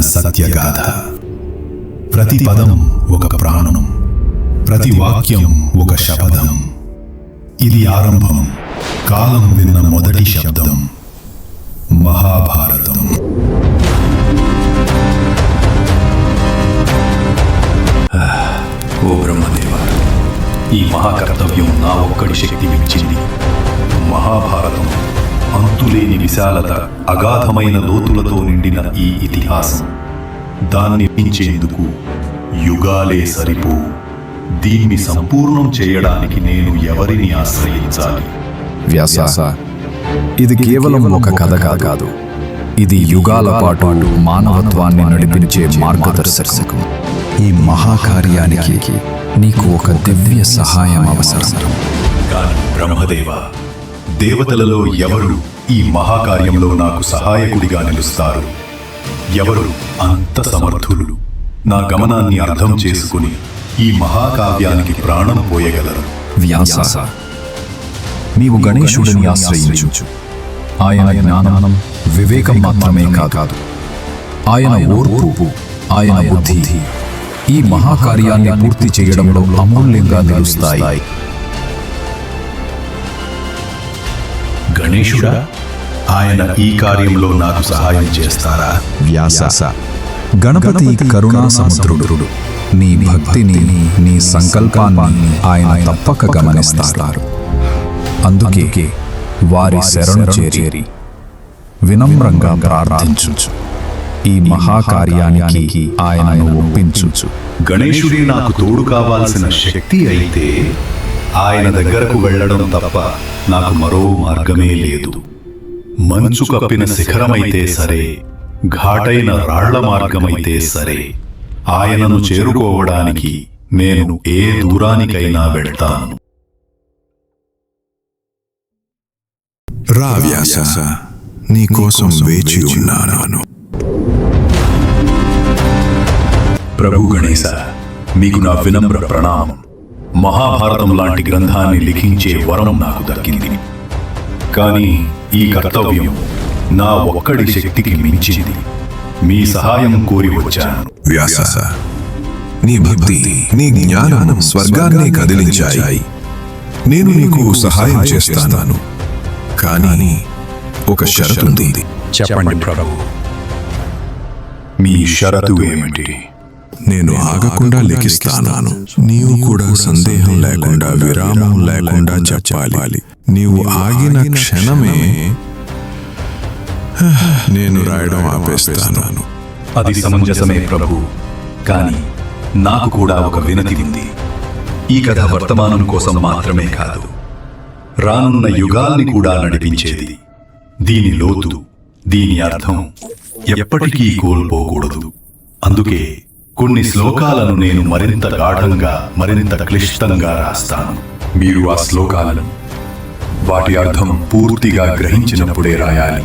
సత్యగాథ. ప్రతి పదం ఒక ప్రాణం, ప్రతి వాక్యం ఒక శపథం. ఇది ఆరంభం, కాలం విన్న మొదటి శబ్దం, మహాభారతం. ఓ బ్రహ్మదేవ, ఈ మహాకర్తవ్యం నా ఒక్కడి శక్తి మించింది. మహాభారతం అంతులేని విశాలత, అగాధమైన లోతులతో నిండిన ఈ ఇతిహాసం. దాన్ని మించేందుకు యుగాలే సరిపో. దీన్ని సంపూర్ణం చేయడానికి నేను ఎవరిని ఆశ్రయించాలి? వ్యాస, ఇది కేవలం ఒక కథ కాదు, ఇది యుగాల పాటు మానవత్వాన్ని నడిపించే మార్గదర్శకం. ఈ మహాకార్యానికి నీకు ఒక దివ్య సహాయం అవసరం. కానీ బ్రహ్మదేవ, దేవతలలో ఎవరు ఈ మహాకార్యంలో నాకు సహాయకుడిగా నిలుస్తారు? ఎవరు అంత సమర్థులు నా గమనాన్ని అర్థం చేసుకుని ఈ మహాకావ్యానికి ప్రాణం పోయగలరు? వ్యాస, నీవు గణేశుడిని ఆశ్రయించు. ఆయన జ్ఞానం, వివేకం మాత్రమే కాదు, ఆయన ఓర్పు, ఆయన బుద్ధి ఈ మహాకార్యాన్ని పూర్తి చేయడంలో అమూల్యంగా నిలుస్తాయి. గణేశుడా, ఆయన ఈ కార్యంలో నాకు సహాయం చేస్తారా? వ్యాస, గణపతి కరుణా సముద్రుడు. నీ భక్తిని, నీ సంకల్పాన్ని ఆయన తప్పక గమనిస్తారు. అందుకే వారి శరణు చేరి వినమ్రంగా ప్రార్థించు. ఈ మహాకార్యానికి ఆయనను ఒప్పించు. గణేశుడే నాకు తోడు కావాల్సిన శక్తి అయితే ఆయన దగ్గరకు వెళ్ళడం తప్ప నాకు మరో మార్గమే లేదు. మంచు కప్పిన శిఖరమైతే సరే, ఘాటైన రాళ్ల మార్గమైతే సరే, ఆయనను చేరుకోవడానికి నేను ఏ దూరానికైనా వెళ్తాను. రా వ్యాస, నీకోసం వేచి ఉన్నాను. ప్రభు గణేశ, మీకు నా వినమ్ర ప్రణామం. మహాభారతం లాంటి గ్రంథాన్ని లిఖించే వరం నాకు దక్కింది. కానీ ఈ కర్తవ్యం నా ఒక్కడి శక్తికి మించింది. మీ సహాయం కోరి వచ్చాను. వ్యాస, నీ భక్తి, నీ జ్ఞానం స్వర్గాన్ని కదిలించాయి. నేను నీకు సహాయం చేస్తాను, కానీ ఒక షరతు ఉంది. చెప్పండి ప్రభు, మీ షరతు ఏమిటి? నేను ఆగకుండా లిఖిస్తాను. నీవు కూడా సందేహం లేకుండా, విరామం లేకుండా చెప్పాలి. నీవు ఆగిన క్షణమే నేను రాయడం ఆపేస్తాను. అది సమంజసమే ప్రభు, కానీ నాకు కూడా ఒక వినతి ఉంది. ఈ కథ వర్తమానం కోసం మాత్రమే కాదు, రానున్న యుగాల్ని కూడా నడిపించేది. దీని లోతు, దీని అర్థం ఎప్పటికీ కోల్పోకూడదు. అందుకే కొన్ని శ్లోకాలను నేను మరింత గాఢంగా, మరింత క్లిష్టంగా రాస్తాను. మీరు ఆ శ్లోకాలను, వాటి అర్థం పూర్తిగా గ్రహించినప్పుడే రాయాలి.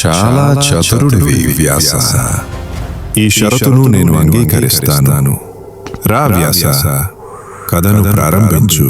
చాలా చతురుడివి వ్యాస. ఈ షరతును నేను అంగీకరిస్తాను. రా వ్యాస, కథను ప్రారంభించు.